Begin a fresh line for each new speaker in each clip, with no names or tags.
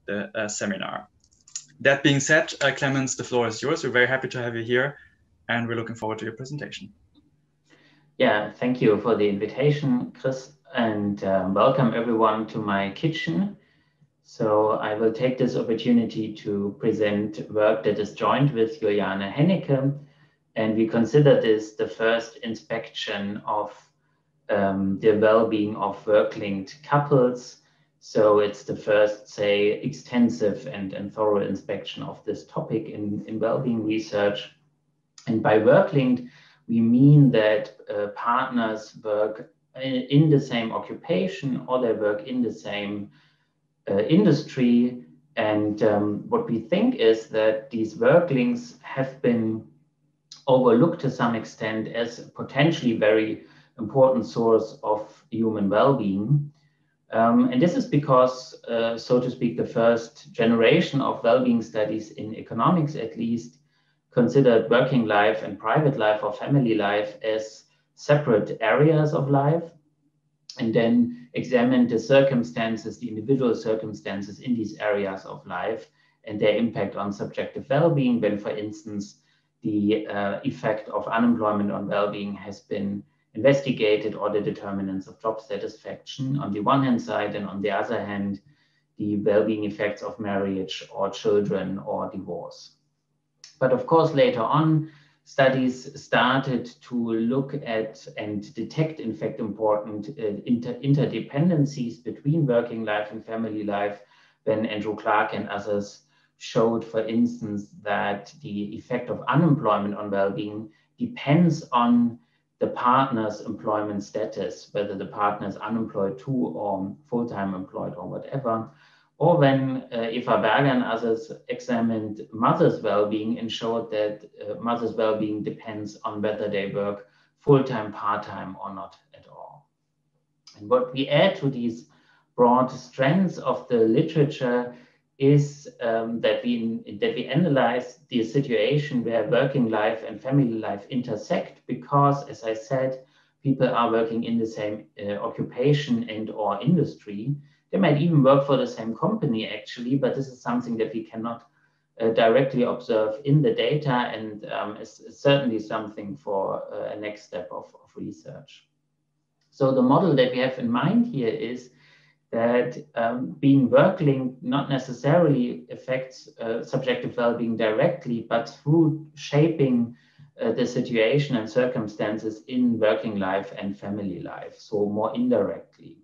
the seminar. That being said, Clemens, the floor is yours. We're very happy to have you here, and we're looking forward to your presentation.
Yeah, thank you for the invitation, Chris, and welcome everyone to my kitchen. So I will take this opportunity to present work that is joined with Juliane Hennecke, and we consider this the first inspection of the well-being of work-linked couples. So it's the first, say, extensive and thorough inspection of this topic in well-being research. And by work-linked, we mean that partners work in the same occupation or they work in the same industry. And what we think is that these work links have been overlooked to some extent as a potentially very important source of human well-being. And this is because, so to speak, the first generation of well-being studies in economics, at least, considered working life and private life or family life as separate areas of life, and then examined the circumstances, the individual circumstances in these areas of life and their impact on subjective well-being, when, for instance, the effect of unemployment on well-being has been investigated, or the determinants of job satisfaction on the one hand side, and on the other hand, the well-being effects of marriage or children or divorce. But of course, later on, studies started to look at and detect, in fact, important interdependencies between working life and family life, when Andrew Clark and others showed, for instance, that the effect of unemployment on well-being depends on the partner's employment status, whether the partner is unemployed too or full-time employed or whatever. Or when Eva Berger and others examined mothers' well-being and showed that mothers' well-being depends on whether they work full-time, part-time, or not at all. And what we add to these broad strands of the literature is that we analyze the situation where working life and family life intersect, because, as I said, people are working in the same occupation and or industry. They might even work for the same company, actually, but this is something that we cannot directly observe in the data, and is certainly something for a next step of research. So the model that we have in mind here is that being work-linked not necessarily affects subjective well-being directly, but through shaping the situation and circumstances in working life and family life, so more indirectly.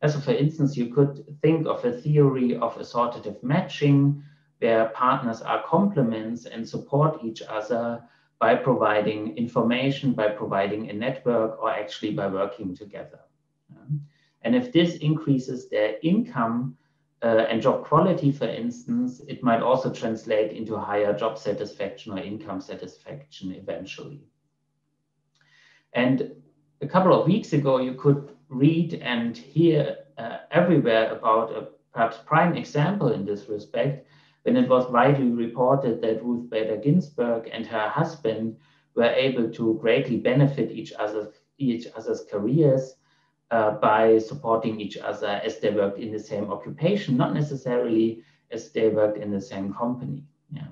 So for instance, you could think of a theory of assortative matching, where partners are complements and support each other by providing information, by providing a network, or actually by working together. And if this increases their income and job quality, for instance, it might also translate into higher job satisfaction or income satisfaction eventually. And a couple of weeks ago, you could read and hear everywhere about a perhaps prime example in this respect, when it was widely reported that Ruth Bader Ginsburg and her husband were able to greatly benefit each other's careers by supporting each other as they worked in the same occupation, not necessarily as they worked in the same company. Yeah.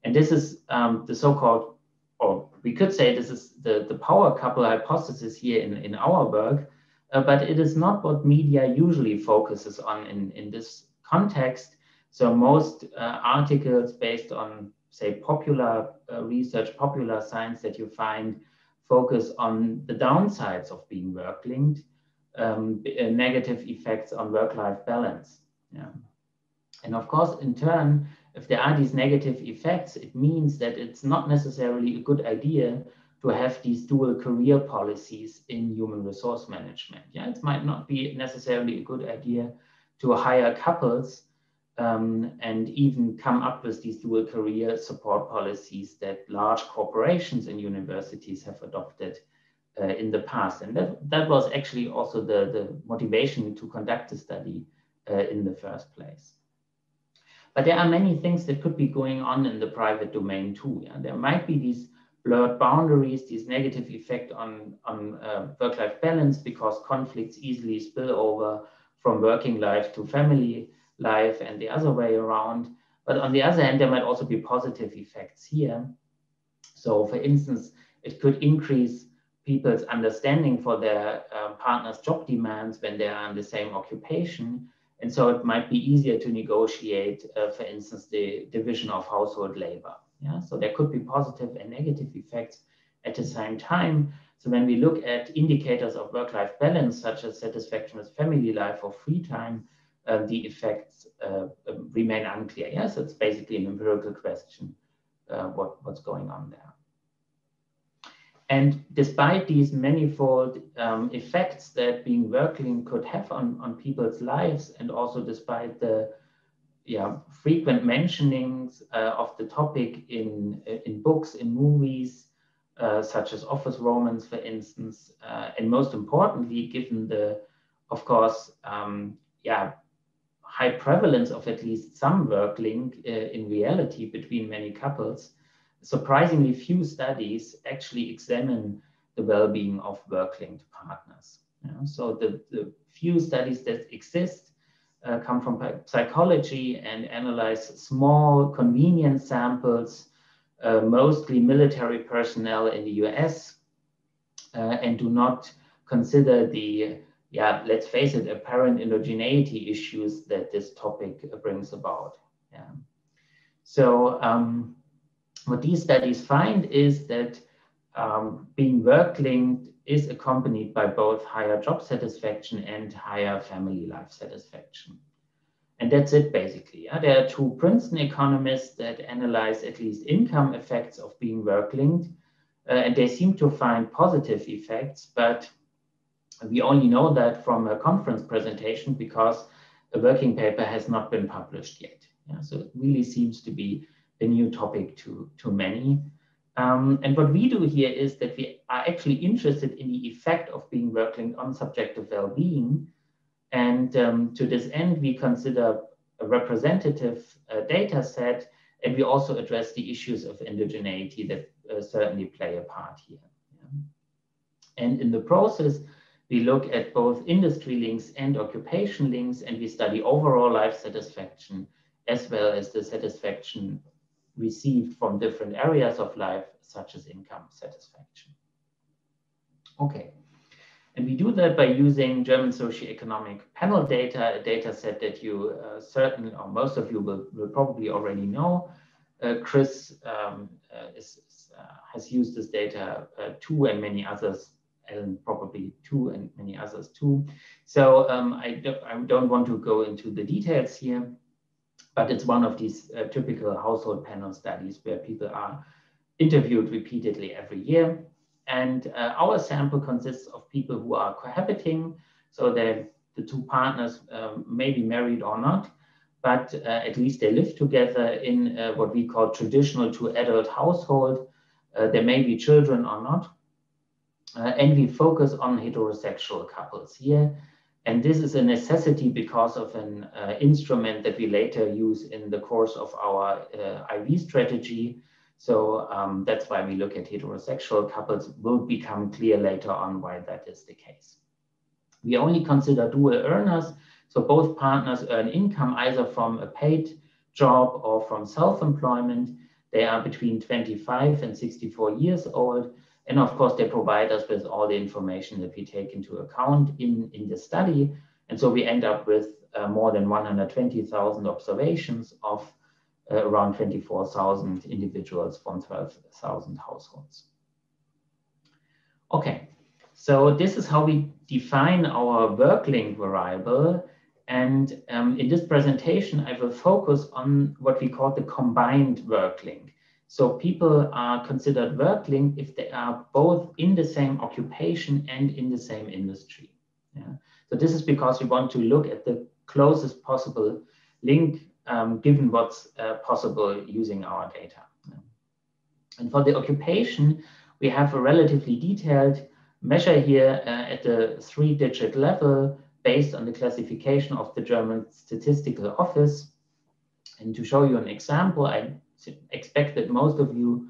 And this is the so-called, or we could say this is the power couple hypothesis here in our work, but it is not what media usually focuses on in this context. So most articles based on, say, popular research, popular science that you find, focus on the downsides of being work-linked, negative effects on work-life balance. Yeah. And of course, in turn, if there are these negative effects, it means that it's not necessarily a good idea to have these dual career policies in human resource management. Yeah, it might not be necessarily a good idea to hire couples and even come up with these dual career support policies that large corporations and universities have adopted in the past. And that was actually also the motivation to conduct the study in the first place. But there are many things that could be going on in the private domain too. Yeah? There might be these blurred boundaries, these negative effect on work-life balance, because conflicts easily spill over from working life to family life and the other way around. But on the other hand, there might also be positive effects here. So for instance, it could increase people's understanding for their partner's job demands when they are in the same occupation. And so it might be easier to negotiate, for instance, the division of household labor. Yeah? So there could be positive and negative effects at the same time. So when we look at indicators of work-life balance, such as satisfaction with family life or free time, the effects remain unclear. Yes, it's basically an empirical question, what's going on there. And despite these manifold effects that being working could have on people's lives, and also despite the frequent mentionings of the topic in books, in movies, such as Office Romance, for instance, and most importantly, given the, of course, high prevalence of at least some work link in reality between many couples, surprisingly few studies actually examine the well-being of work-linked partners. So the few studies that exist come from psychology and analyze small, convenient samples, mostly military personnel in the US, and do not consider the, let's face it, apparent endogeneity issues that this topic brings about. So what these studies find is that being work-linked is accompanied by both higher job satisfaction and higher family life satisfaction. And that's it, basically. There are two Princeton economists that analyze at least income effects of being work-linked, and they seem to find positive effects, but we only know that from a conference presentation because a working paper has not been published yet. So it really seems to be a new topic to many. And what we do here is that we are actually interested in the effect of being work-linked on subjective well-being. And to this end, we consider a representative data set, and we also address the issues of endogeneity that certainly play a part here. And in the process, we look at both industry links and occupation links, and we study overall life satisfaction, as well as the satisfaction received from different areas of life, such as income satisfaction. Okay, and we do that by using German socioeconomic panel data, a data set that you certainly, or most of you will probably already know. Chris has used this data too, and many others, and probably too, and many others too. So I don't want to go into the details here, but it's one of these typical household panel studies where people are interviewed repeatedly every year. And our sample consists of people who are cohabiting, so the two partners may be married or not, but at least they live together in what we call traditional two-adult household. There may be children or not. And we focus on heterosexual couples here. And this is a necessity because of an instrument that we later use in the course of our IV strategy. So that's why we look at heterosexual couples. Will become clear later on why that is the case. We only consider dual earners. So both partners earn income either from a paid job or from self-employment. They are between 25 and 64 years old. And of course, they provide us with all the information that we take into account in the study. And so we end up with more than 120,000 observations of around 24,000 individuals from 12,000 households. Okay, so this is how we define our work link variable. And in this presentation, I will focus on what we call the combined work link. So people are considered work linked if they are both in the same occupation and in the same industry. So this is because we want to look at the closest possible link given what's possible using our data. And for the occupation, we have a relatively detailed measure here at the 3-digit level based on the classification of the German Statistical Office. And to show you an example, I expect that most of you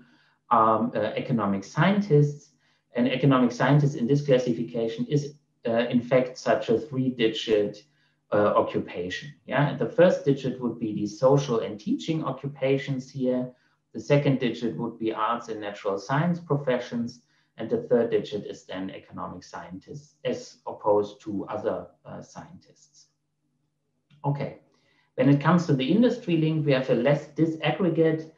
are economic scientists, and economic scientists in this classification is in fact such a 3-digit occupation. Yeah, and the first digit would be the social and teaching occupations here. The second digit would be arts and natural science professions. And the third digit is then economic scientists as opposed to other scientists. Okay, when it comes to the industry link, we have a less disaggregate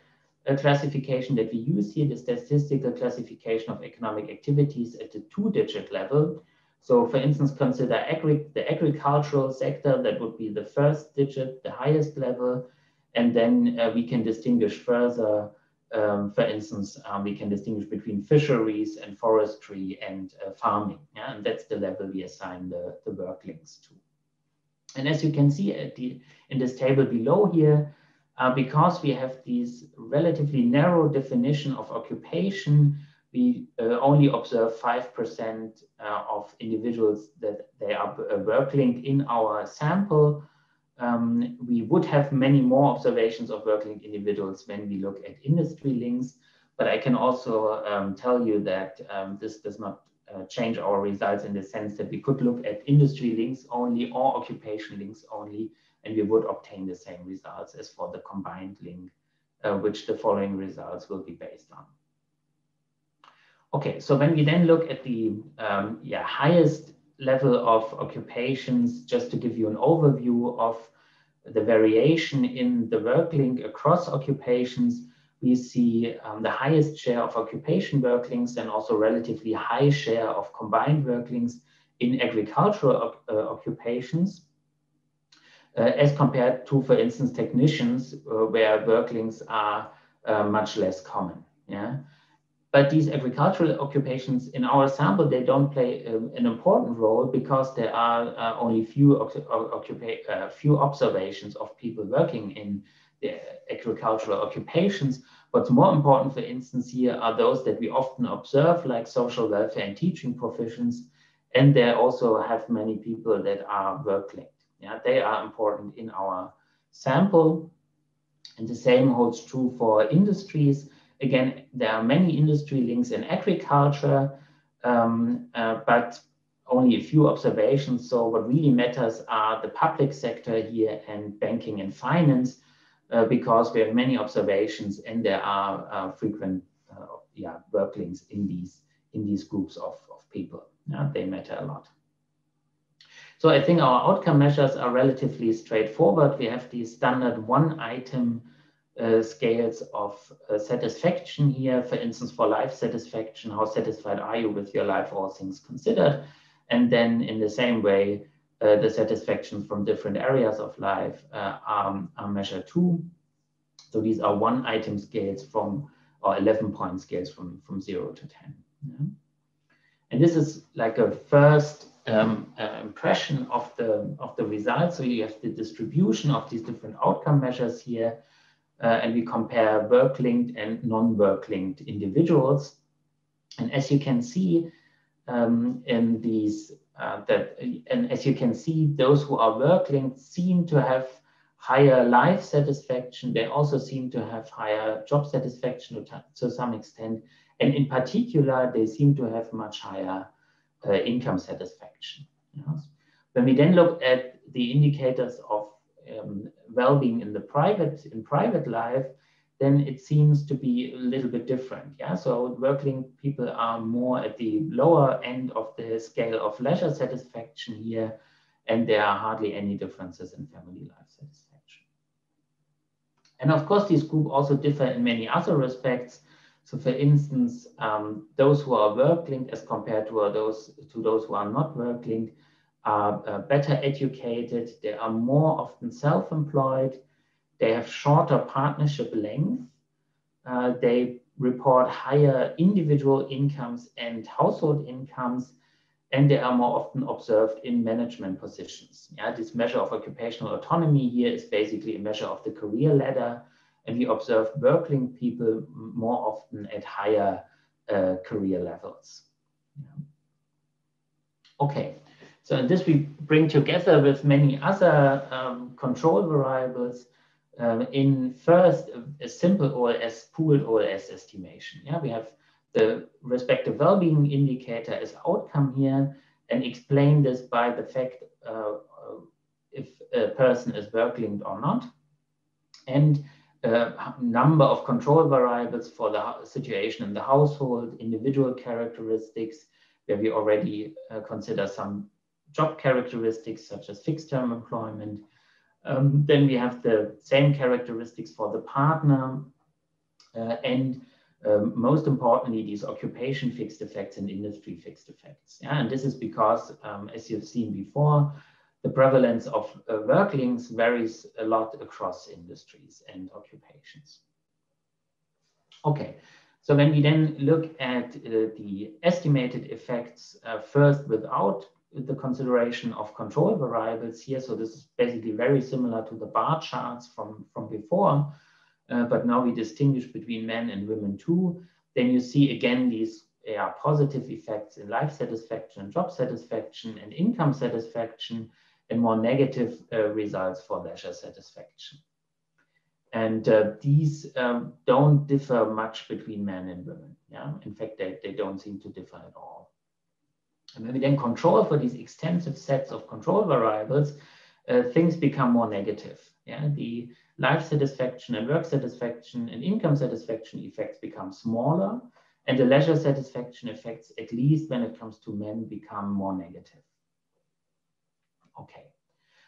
classification that we use here, the statistical classification of economic activities at the 2-digit level. So for instance, consider the agricultural sector, that would be the first digit, the highest level. And then we can distinguish further. For instance, we can distinguish between fisheries and forestry and farming. Yeah? And that's the level we assign the work links to. And as you can see in this table below here, because we have these relatively narrow definition of occupation, we only observe 5% of individuals that they are work linked in our sample. We would have many more observations of work linked individuals when we look at industry links, but I can also tell you that this does not change our results in the sense that we could look at industry links only or occupation links only, and we would obtain the same results as for the combined link, which the following results will be based on. Okay, so when we then look at the highest level of occupations, just to give you an overview of the variation in the work link across occupations, we see the highest share of occupation work links and also relatively high share of combined work links in agricultural occupations, as compared to, for instance, technicians, where work links are much less common. Yeah. But these agricultural occupations in our sample, they don't play an important role because there are only few observations of people working in the agricultural occupations. What's more important, for instance, here are those that we often observe, like social welfare and teaching professions, and they also have many people that are work linked. Yeah, they are important in our sample, and the same holds true for industries. Again, there are many industry links in agriculture, but only a few observations. So what really matters are the public sector here and banking and finance, because we have many observations and there are frequent work links in these groups of people. Yeah, they matter a lot. So I think our outcome measures are relatively straightforward. We have these standard one-item scales of satisfaction here. For instance, for life satisfaction, how satisfied are you with your life, all things considered? And then in the same way, the satisfaction from different areas of life are measured too. So these are one-item scales or 11-point scales from 0 to 10. Yeah? And this is like a first impression of the results. So you have the distribution of these different outcome measures here. And we compare work-linked and non-work-linked individuals. And as you can see, those who are work-linked seem to have higher life satisfaction. They also seem to have higher job satisfaction to some extent. And in particular, they seem to have much higher income satisfaction. Yes. When we then look at the indicators of well-being in private life, then it seems to be a little bit different. Yeah, so work-linked people are more at the lower end of the scale of leisure satisfaction here, and there are hardly any differences in family life satisfaction. And of course, these groups also differ in many other respects. So for instance, those who are work-linked as compared to those who are not work-linked are better educated, they are more often self-employed, they have shorter partnership length, they report higher individual incomes and household incomes, and they are more often observed in management positions. Yeah, this measure of occupational autonomy here is basically a measure of the career ladder, and we observe work-linked people more often at higher career levels. Yeah. Okay. So this we bring together with many other control variables in first a simple OLS, pooled OLS estimation. Yeah, we have the respective well-being indicator as outcome here, and explain this by the fact if a person is work-linked or not, and number of control variables for the situation in the household, individual characteristics, where we already consider some job characteristics such as fixed-term employment. Then we have the same characteristics for the partner, and most importantly, these occupation fixed effects and industry fixed effects. Yeah, and this is because, as you've seen before, the prevalence of work links varies a lot across industries and occupations. Okay, so when we then look at the estimated effects first without the consideration of control variables here, so this is basically very similar to the bar charts from before, but now we distinguish between men and women too, then you see again these positive effects in life satisfaction and job satisfaction and income satisfaction, and more negative results for leisure satisfaction. And these don't differ much between men and women. Yeah? In fact, they don't seem to differ at all. And when we then control for these extensive sets of control variables, things become more negative. Yeah? The life satisfaction and work satisfaction and income satisfaction effects become smaller, and the leisure satisfaction effects, at least when it comes to men, become more negative. Okay,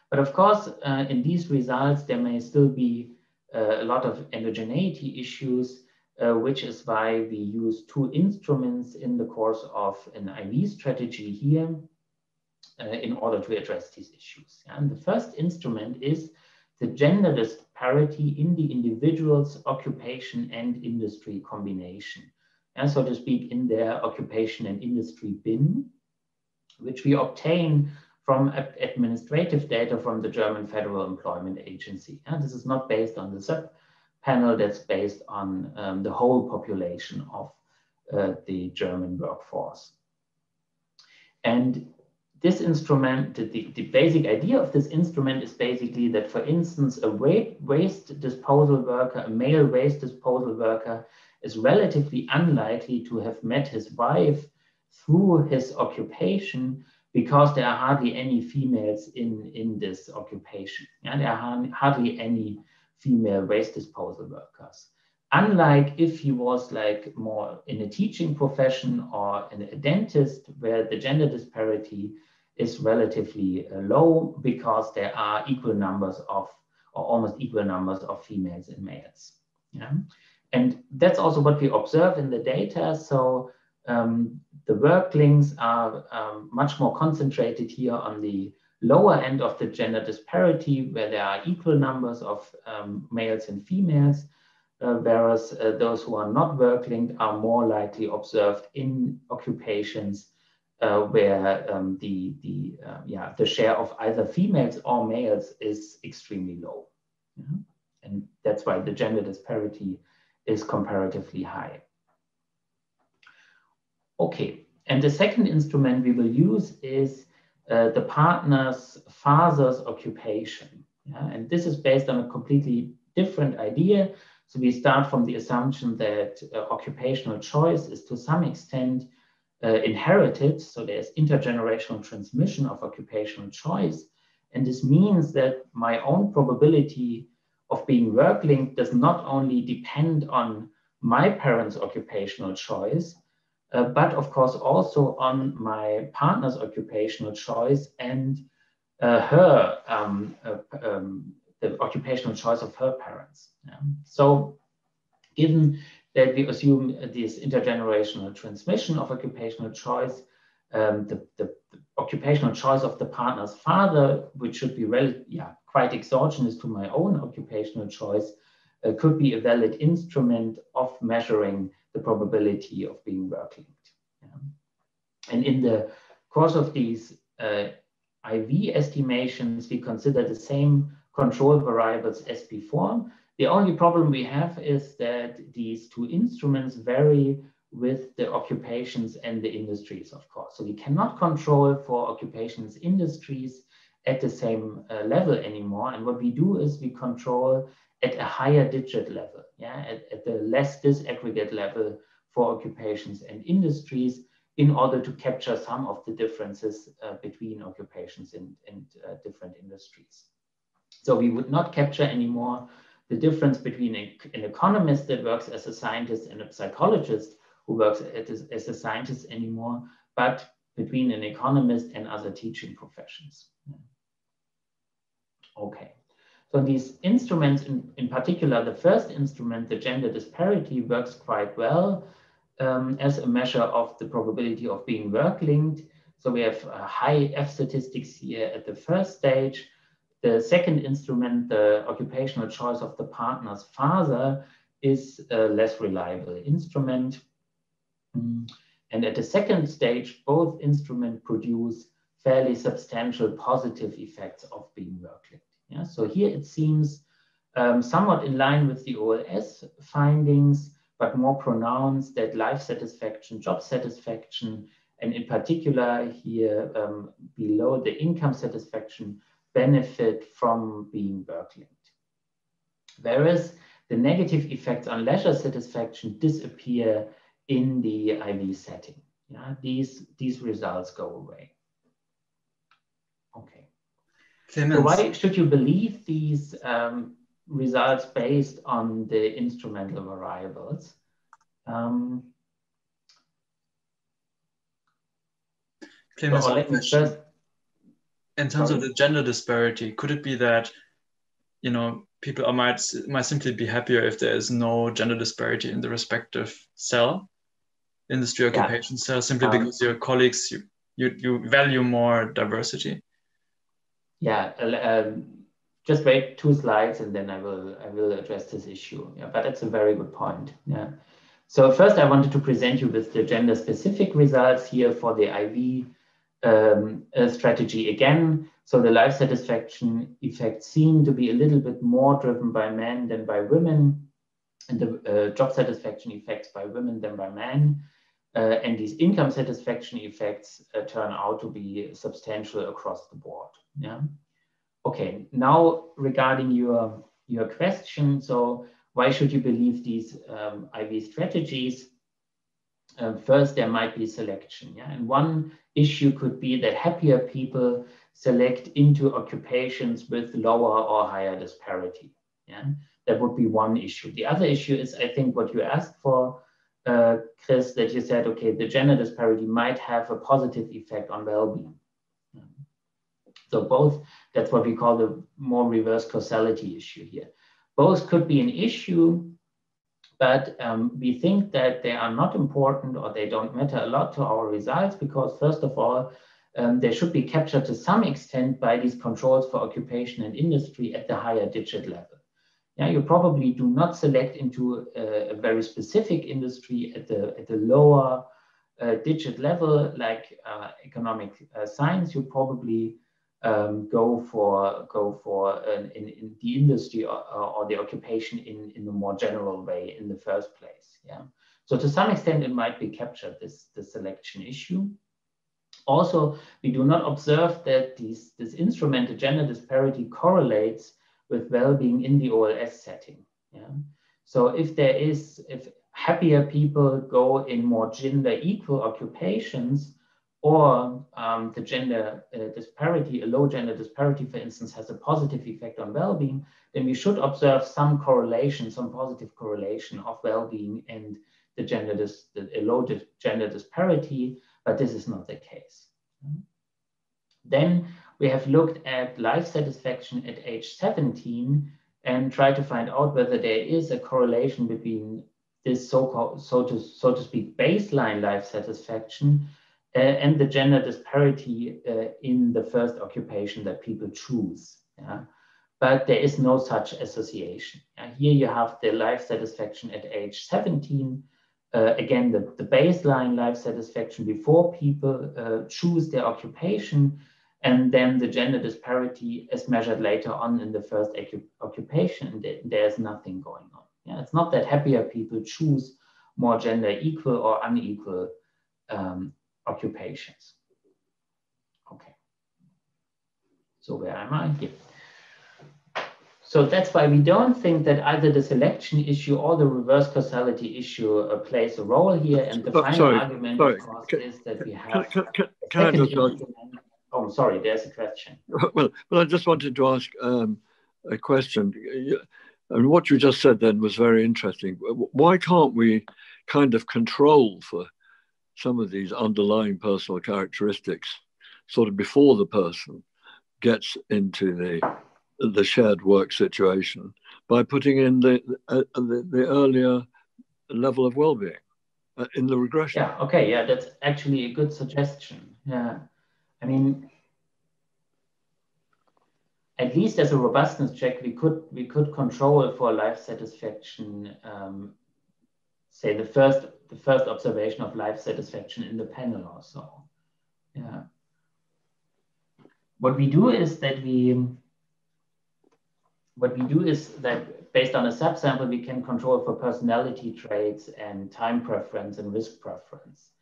but of course, in these results, there may still be a lot of endogeneity issues, which is why we use two instruments in the course of an IV strategy here in order to address these issues. And the first instrument is the gender disparity in the individual's occupation and industry combination. And so to speak, in their occupation and industry bin, which we obtain from administrative data from the German Federal Employment Agency. And this is not based on the sub-panel, that's based on the whole population of the German workforce. And this instrument, the basic idea of this instrument is basically that, for instance, a waste disposal worker, a male waste disposal worker, is relatively unlikely to have met his wife through his occupation, because there are hardly any females in this occupation. And there are hardly any female waste disposal workers. Unlike if he was like more in a teaching profession or in a dentist, where the gender disparity is relatively low, because there are equal numbers of, or almost equal numbers of, females and males. Yeah? And that's also what we observe in the data. So the work links are much more concentrated here on the lower end of the gender disparity, where there are equal numbers of males and females, whereas those who are not work linked are more likely observed in occupations where the share of either females or males is extremely low. Yeah? And that's why the gender disparity is comparatively high. Okay, and the second instrument we will use is the partner's father's occupation. Yeah? And this is based on a completely different idea. So we start from the assumption that occupational choice is to some extent inherited. So there's intergenerational transmission of occupational choice. And this means that my own probability of being work linked does not only depend on my parents' occupational choice, but of course also on my partner's occupational choice and the occupational choice of her parents. Yeah. So given that we assume this intergenerational transmission of occupational choice, the occupational choice of the partner's father, which should be quite exogenous to my own occupational choice, could be a valid instrument of measuring the probability of being work linked. Yeah. And in the course of these IV estimations, we consider the same control variables as before. The only problem we have is that these two instruments vary with the occupations and the industries, of course. So we cannot control for occupations, industries at the same level anymore. And what we do is we control at a higher digit level, yeah, at the less disaggregate level for occupations and industries. in order to capture some of the differences between occupations in different industries. So we would not capture anymore the difference between an economist that works as a scientist and a psychologist who works as a scientist anymore, but between an economist and other teaching professions. Okay, so these instruments, in particular, the first instrument, the gender disparity, works quite well as a measure of the probability of being work-linked. So we have high F statistics here at the first stage. The second instrument, the occupational choice of the partner's father, is a less reliable instrument. And at the second stage, both instruments produce fairly substantial positive effects of being work-linked. Yeah? So here it seems somewhat in line with the OLS findings, but more pronounced that life satisfaction, job satisfaction, and in particular here below the income satisfaction, benefit from being work-linked. Whereas the negative effects on leisure satisfaction disappear in the IV setting. Yeah, these results go away. Okay.
Clemens.
So why should you believe these results based on the instrumental variables?
Clemens,
so let me first,
in terms of the gender disparity, could it be that, you know, people might simply be happier if there is no gender disparity in the respective cell, industry occupation cell, simply because your colleagues, you value more diversity?
Yeah, just wait 2 slides and then I will address this issue. Yeah, but that's a very good point. Yeah. So first I wanted to present you with the gender specific results here for the IV strategy again. So the life satisfaction effects seem to be a little bit more driven by men than by women, and the job satisfaction effects by women than by men. And these income satisfaction effects turn out to be substantial across the board. Yeah. Okay. Now regarding your question, so why should you believe these IV strategies? First, there might be selection. Yeah, and one issue could be that happier people select into occupations with lower or higher disparity. Yeah, that would be one issue. The other issue is, I think, what you asked for, Chris, that you said, okay, the gender disparity might have a positive effect on well-being. So both, that's what we call the more reverse causality issue here. Both could be an issue, but we think that they are not important or they don't matter a lot to our results because, first of all, they should be captured to some extent by these controls for occupation and industry at the higher digit level. Yeah, you probably do not select into a very specific industry at the lower digit level, like economic science. You probably go for in the industry or the occupation in a more general way in the first place. Yeah. So to some extent, it might be captured, this selection issue. Also, we do not observe that this instrumental gender disparity correlates with well-being in the OLS setting. Yeah. So if happier people go in more gender equal occupations, or the gender disparity, a low gender disparity, for instance, has a positive effect on well-being, then we should observe some correlation, some positive correlation of well-being and the low gender disparity, but this is not the case. Then we have looked at life satisfaction at age 17 and tried to find out whether there is a correlation between this so to speak, baseline life satisfaction and the gender disparity in the first occupation that people choose. Yeah? But there is no such association. Here you have the life satisfaction at age 17. Again, the baseline life satisfaction before people choose their occupation, and then the gender disparity as measured later on in the first occupation. There's nothing going on. Yeah? It's not that happier people choose more gender equal or unequal occupations. Okay. So where am I? Here. So that's why we don't think that either the selection issue or the reverse causality issue plays a role here. And the final argument, of course, is that we have a second instrument. Oh, sorry, there's a question.
Well, I just wanted to ask a question. And what you just said then was very interesting. Why can't we kind of control for some of these underlying personal characteristics sort of before the person gets into the shared work situation by putting in the earlier level of well-being in the regression?
Yeah, okay, yeah, that's actually a good suggestion. Yeah, I mean, at least as a robustness check, we could control for life satisfaction, say the first observation of life satisfaction in the panel or so. Yeah. What we do is that based on a subsample, we can control for personality traits and time preference and risk preference.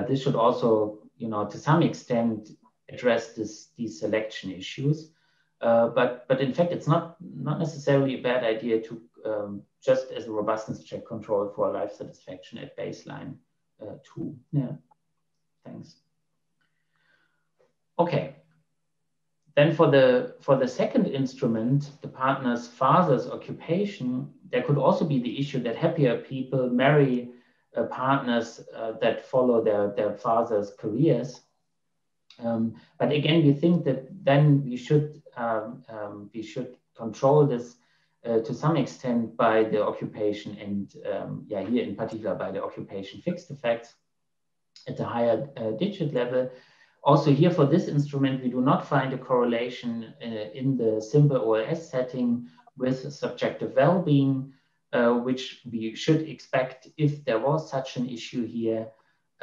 This should also, to some extent address these selection issues. But in fact, it's not necessarily a bad idea to just as a robustness check control for life satisfaction at baseline too. Yeah, thanks. Okay. Then for the second instrument, the partner's father's occupation, there could also be the issue that happier people marry partners that follow their father's careers. But again, we think that then we should control this to some extent by the occupation and here in particular by the occupation fixed effects at the higher digit level. Also here for this instrument, we do not find a correlation in the simple OLS setting with subjective well-being, which we should expect if there was such an issue here.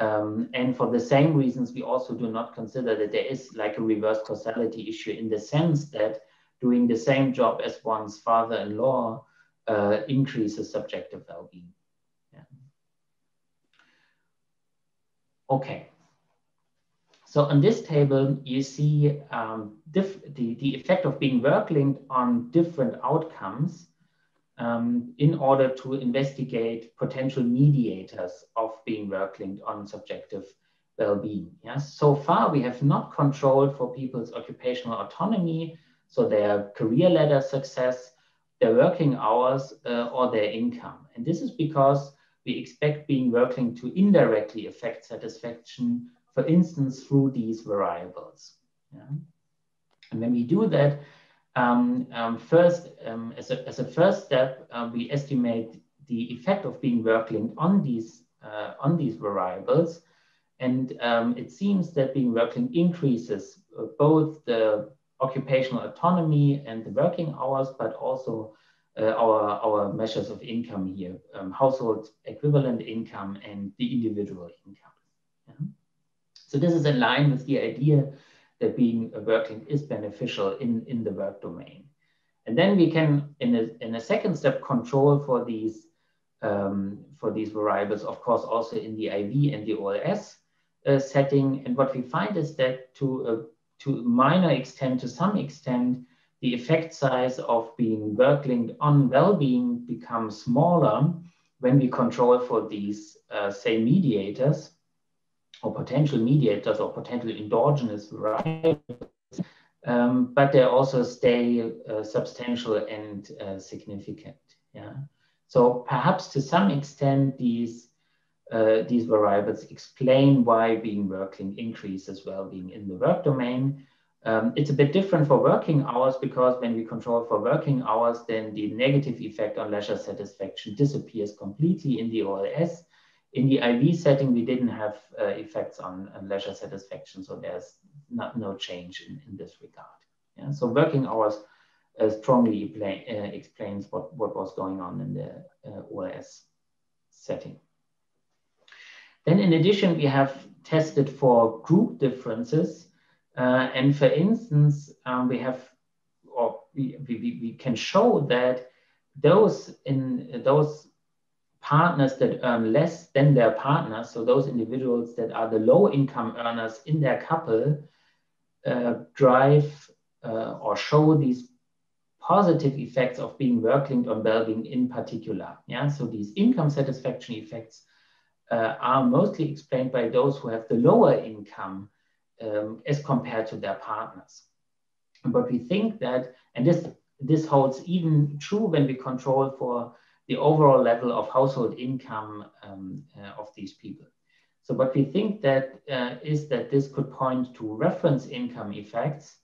And for the same reasons, we also do not consider that there is like a reverse causality issue in the sense that doing the same job as one's father-in-law increases subjective well-being. Yeah. Okay. So on this table, you see the effect of being work-linked on different outcomes in order to investigate potential mediators of being work-linked on subjective well-being. Yes? So far, we have not controlled for people's occupational autonomy, so their career ladder success, their working hours, or their income. And this is because we expect being work-linked to indirectly affect satisfaction, for instance, through these variables. Yeah? And when we do that, first, as a first step, we estimate the effect of being work-linked on these variables. And it seems that being work-linked increases both the occupational autonomy and the working hours, but also our measures of income here, household equivalent income and the individual income. Yeah? So this is in line with the idea that being work-linked is beneficial in the work domain. And then we can, in a second step, control for these variables, of course, also in the IV and the OLS setting. And what we find is that to a minor extent, to some extent, the effect size of being work-linked on well-being becomes smaller when we control for these, say, mediators, or potential mediators or potential endogenous variables, but they also stay substantial and significant. Yeah. So perhaps to some extent these variables explain why being work-linked increases well-being in the work domain. It's a bit different for working hours because when we control for working hours, then the negative effect on leisure satisfaction disappears completely in the OLS. In the IV setting, we didn't have effects on leisure satisfaction, so there's no change in this regard. Yeah? So working hours strongly explains what was going on in the OLS setting. Then in addition, we have tested for group differences. And for instance, we can show that those partners that earn less than their partners, so those individuals that are the low income earners in their couple, drive or show these positive effects of being work-linked on well-being in particular. Yeah, so these income satisfaction effects are mostly explained by those who have the lower income as compared to their partners. But we think that, and this holds even true when we control for the overall level of household income of these people. So what we think that is that this could point to reference income effects.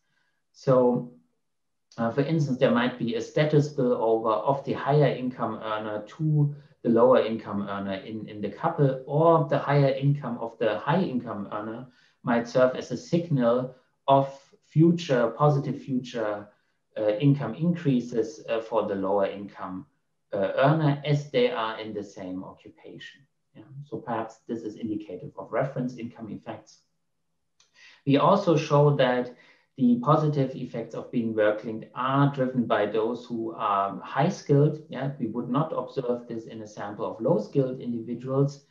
So for instance, there might be a status spillover of the higher income earner to the lower income earner in the couple, or the higher income of the high income earner might serve as a signal of positive future income increases for the lower income earner as they are in the same occupation. Yeah. So perhaps this is indicative of reference income effects. We also show that the positive effects of being work-linked are driven by those who are high-skilled. Yeah, we would not observe this in a sample of low-skilled individuals.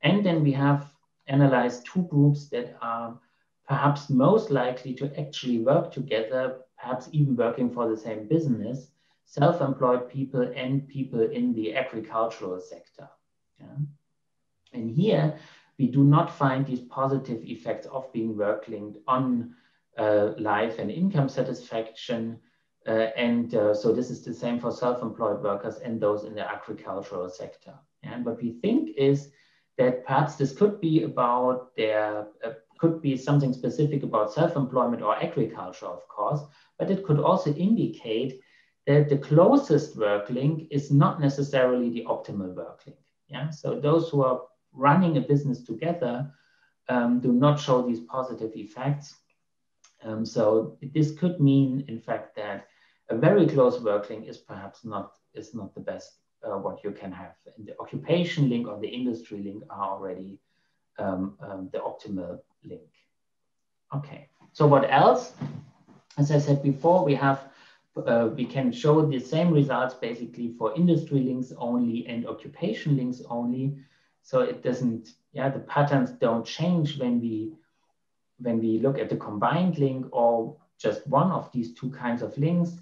And then we have analyzed two groups that are perhaps most likely to actually work together, perhaps even working for the same business, self-employed people and people in the agricultural sector. Yeah. And here, we do not find these positive effects of being work-linked on life and income satisfaction. So this is the same for self-employed workers and those in the agricultural sector. And what we think is that perhaps this could be about could be something specific about self-employment or agriculture, of course, but it could also indicate that the closest work link is not necessarily the optimal work link. Yeah, so those who are running a business together do not show these positive effects. So this could mean, in fact, that a very close work link is perhaps not the best what you can have. And the occupation link or the industry link are already the optimal link. Okay, so what else? As I said before, we can show the same results basically for industry links only and occupation links only. So it doesn't, the patterns don't change when we look at the combined link or just one of these two kinds of links.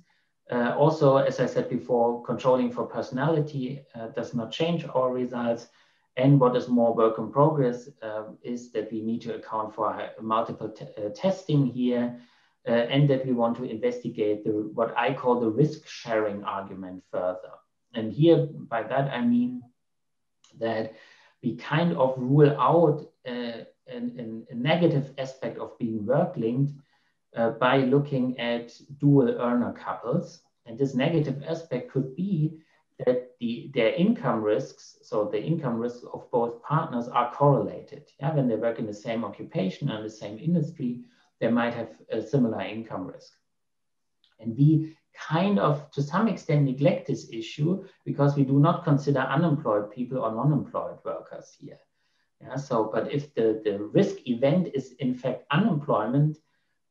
Also, as I said before, controlling for personality does not change our results. And what is more work in progress is that we need to account for multiple testing here, and that we want to investigate what I call the risk sharing argument further. And here, by that, I mean that we kind of rule out a negative aspect of being work linked by looking at dual earner couples. And this negative aspect could be that their income risks, so the income risks of both partners are correlated. Yeah? When they work in the same occupation and the same industry, they might have a similar income risk. And we kind of, to some extent, neglect this issue because we do not consider unemployed people or non-employed workers here. Yeah, so, but if the risk event is in fact unemployment,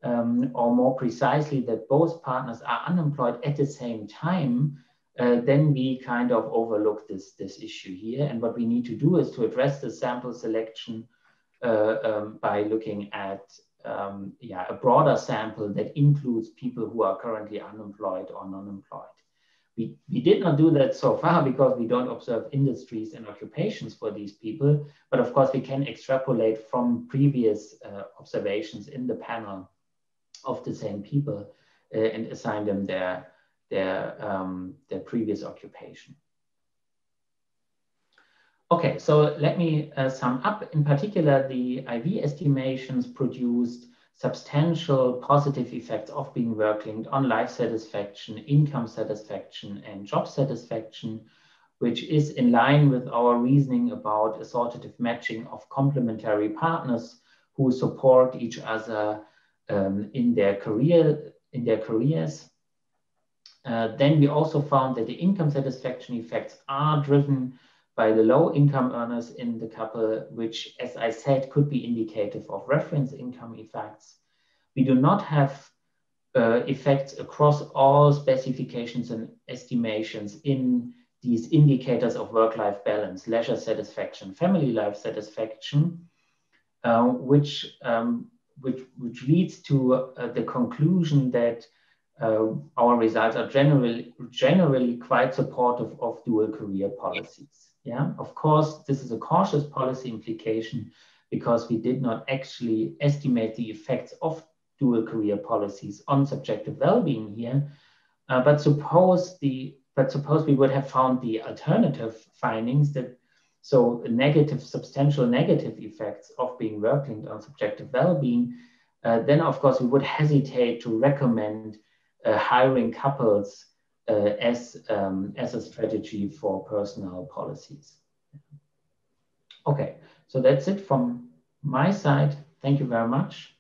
or more precisely that both partners are unemployed at the same time, then we kind of overlook this issue here. And what we need to do is to address the sample selection by looking at a broader sample that includes people who are currently unemployed or non-employed. We did not do that so far because we don't observe industries and occupations for these people, but of course we can extrapolate from previous observations in the panel of the same people and assign them their previous occupation. Okay, so let me sum up. In particular, the IV estimations produced substantial positive effects of being work linked on life satisfaction, income satisfaction, and job satisfaction, which is in line with our reasoning about assortative matching of complementary partners who support each other in their careers. Then we also found that the income satisfaction effects are driven by the low income earners in the couple, which, as I said, could be indicative of reference income effects. We do not have effects across all specifications and estimations in these indicators of work-life balance, leisure satisfaction, family life satisfaction, which leads to the conclusion that our results are generally quite supportive of dual career policies. Yeah, of course, this is a cautious policy implication because we did not actually estimate the effects of dual career policies on subjective well-being here. But suppose we would have found the alternative findings that substantial negative effects of being work-linked on subjective well-being, then of course we would hesitate to recommend hiring couples as a strategy for personal policies. Okay, so that's it from my side. Thank you very much.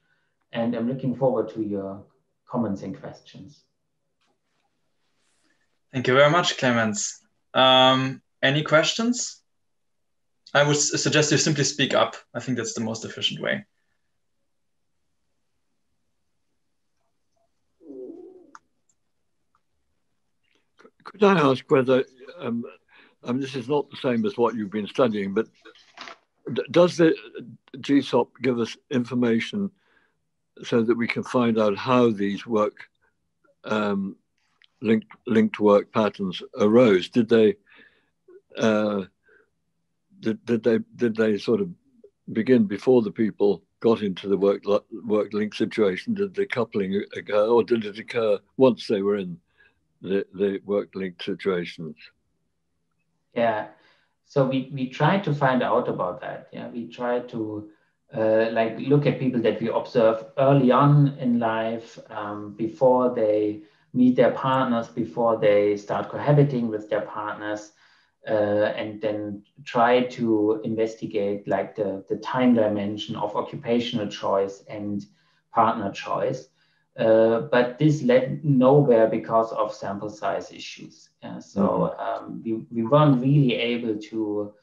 And I'm looking forward to your comments and questions.
Thank you very much, Clemens. Any questions? I would suggest you simply speak up. I think that's the most efficient way.
Could I ask whether, this is not the same as what you've been studying, but does the GSOP give us information so that we can find out how these linked work patterns arose? Did they sort of begin before the people got into the work link situation? Did the coupling occur, or did it occur once they were in the work link situations?
Yeah, so we tried to find out about that. Yeah, we tried to look at people that we observe early on in life, before they meet their partners, before they start cohabiting with their partners, and then try to investigate like the time dimension of occupational choice and partner choice. But this led nowhere because of sample size issues. Yeah? So we weren't really able to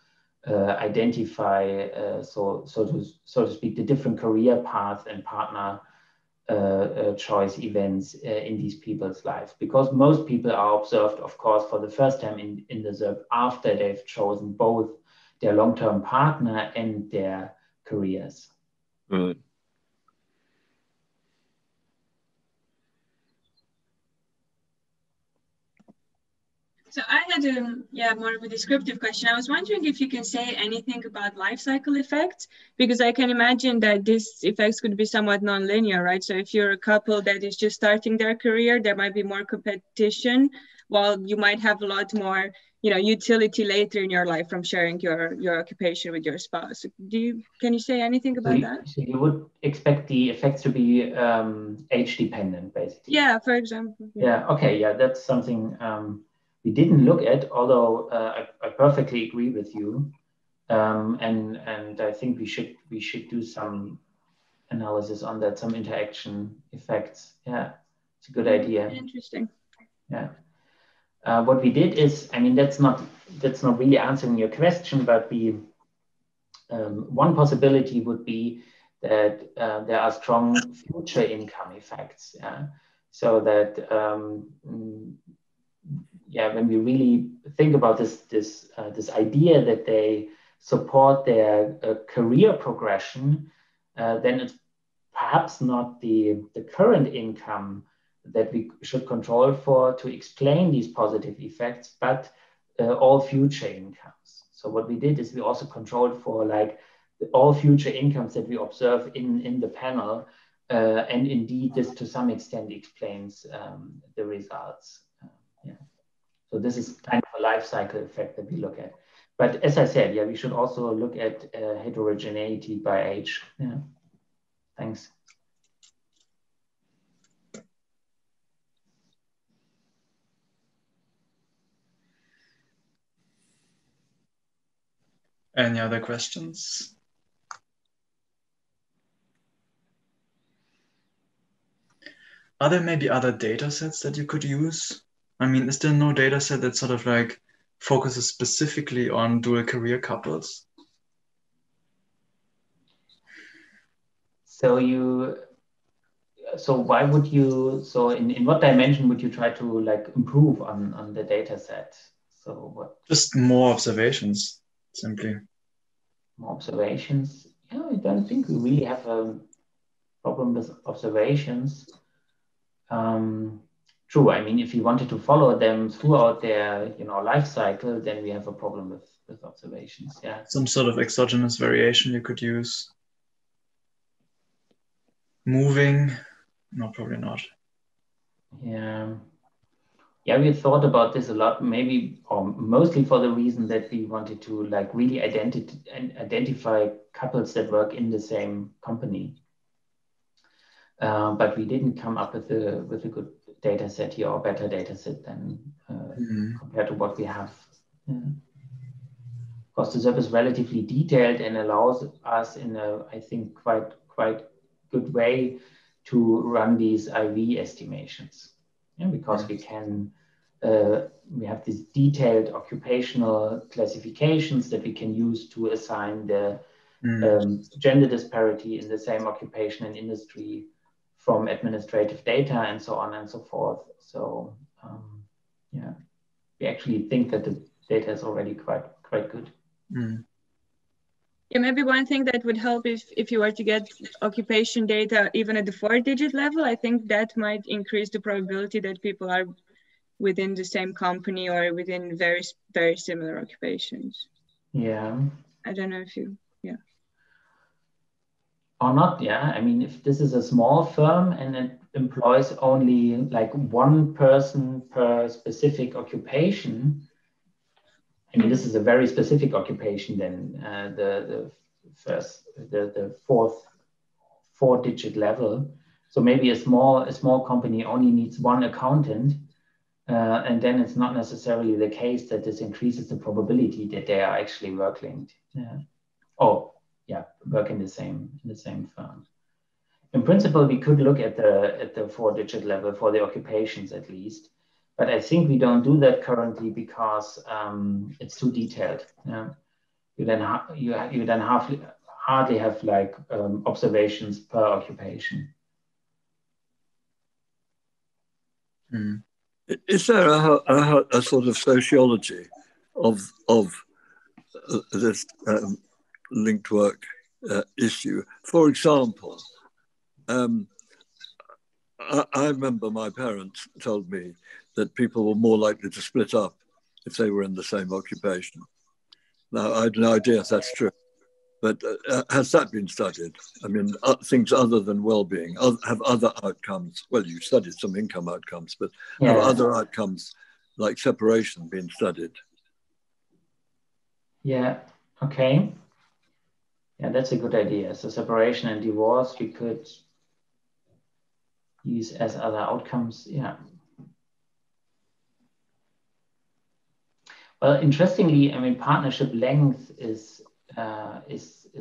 identify, so to speak, the different career paths and partner choice events in these people's lives, because most people are observed, of course, for the first time in the ZERP after they've chosen both their long-term partner and their careers.
Right.
So I had more of a descriptive question. I was wondering if you can say anything about life cycle effects, because I can imagine that these effects could be somewhat non-linear, right? So if you're a couple that is just starting their career, there might be more competition, while you might have a lot more, utility later in your life from sharing your occupation with your spouse. Can you say anything about that?
So you would expect the effects to be age dependent, basically.
Yeah, for example.
Yeah. Okay. Yeah, that's something we didn't look at, although I perfectly agree with you, and I think we should do some analysis on that, some interaction effects. Yeah, it's a good idea.
Interesting.
Yeah. What we did is, that's not really answering your question, but one possibility would be that there are strong future income effects. Yeah? So that when we really think about this idea that they support their career progression, then it's perhaps not the current income that we should control for to explain these positive effects, but all future incomes. So what we did is we also controlled for all future incomes that we observe in the panel, and indeed this to some extent explains the results. So this is kind of a life cycle effect that we look at. But as I said, we should also look at heterogeneity by age. Yeah. Thanks.
Any other questions? Are there maybe other data sets that you could use? Is there no data set that sort of focuses specifically on dual career couples?
So why would you, in what dimension would you try to improve on the data set? So what?
Just more observations, simply.
More observations? Yeah, I don't think we really have a problem with observations. true. I mean, if you wanted to follow them throughout their, life cycle, then we have a problem with observations. Yeah.
Some sort of exogenous variation you could use. Moving, no, probably not.
Yeah. Yeah, we thought about this a lot, maybe or mostly for the reason that we wanted to like really identify couples that work in the same company. But we didn't come up with a good data set here or better data set than compared to what we have. Because the SERP is relatively detailed and allows us in a, I think, quite good way to run these IV estimations. Yeah, because we can, we have these detailed occupational classifications that we can use to assign the gender disparity in the same occupation and industry from administrative data and so on and so forth. So yeah, we actually think that the data is already quite good.
Yeah, maybe one thing that would help if you were to get occupation data even at the 4-digit level, I think that might increase the probability that people are within the same company or within very, very similar occupations.
Yeah.
I don't know if you, yeah.
Or not, yeah. I mean, if this is a small firm and it employs only like one person per specific occupation, I mean, this is a very specific occupation then, the 4-digit level. So maybe a small company only needs one accountant, and then it's not necessarily the case that this increases the probability that they are actually work linked. Yeah. Work in the same firm. In principle, we could look at the 4-digit level for the occupations at least. But I think we don't do that currently because it's too detailed. Yeah? You then hardly have like observations per occupation.
Is there a sort of sociology of this linked work issue? For example, I remember my parents told me that people were more likely to split up if they were in the same occupation. Now, I have no idea if that's true, but has that been studied? I mean, things other than well-being, have other outcomes, well, you studied some income outcomes, but have other outcomes like separation been studied?
Yeah, okay. Yeah, that's a good idea. So separation and divorce, we could use as other outcomes, yeah. Well, interestingly, I mean, partnership length is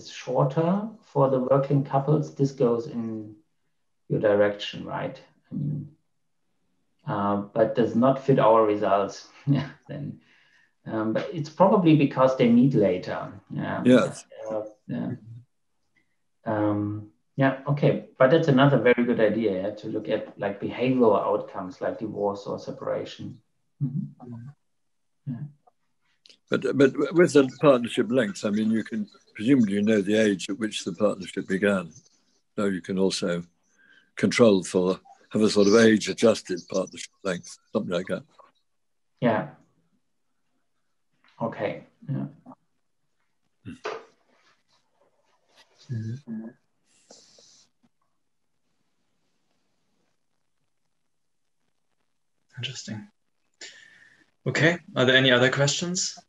shorter for the working couples. This goes in your direction, right? I mean, but does not fit our results. Then, but it's probably because they meet later.
Yes.
Yeah, okay, but that's another very good idea to look at like behavioral outcomes like divorce or separation. Yeah.
But with the partnership length, I mean, you can presumably know the age at which the partnership began. So you can also control have a sort of age-adjusted partnership length, something like that.
Yeah. Okay. Yeah.
Interesting. Okay. Are there any other questions?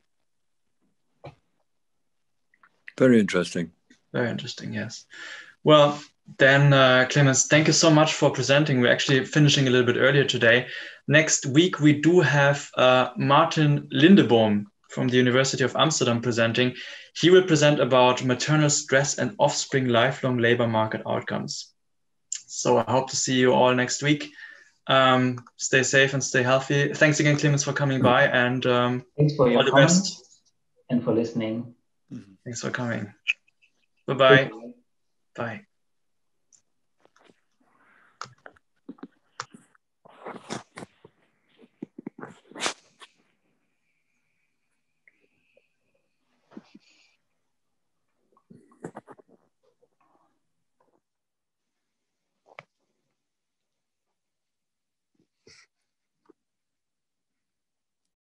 Very interesting.
Very interesting, yes. Well, then, Clemens, thank you so much for presenting. We're actually finishing a little bit earlier today. Next week, we do have Martin Lindeboom from the University of Amsterdam presenting. He will present about maternal stress and offspring lifelong labor market outcomes. So I hope to see you all next week. Stay safe and stay healthy. Thanks again, Clemens, for coming by, and
thanks for your
all the best.
And for listening.
Thanks for coming. Bye-bye. Bye.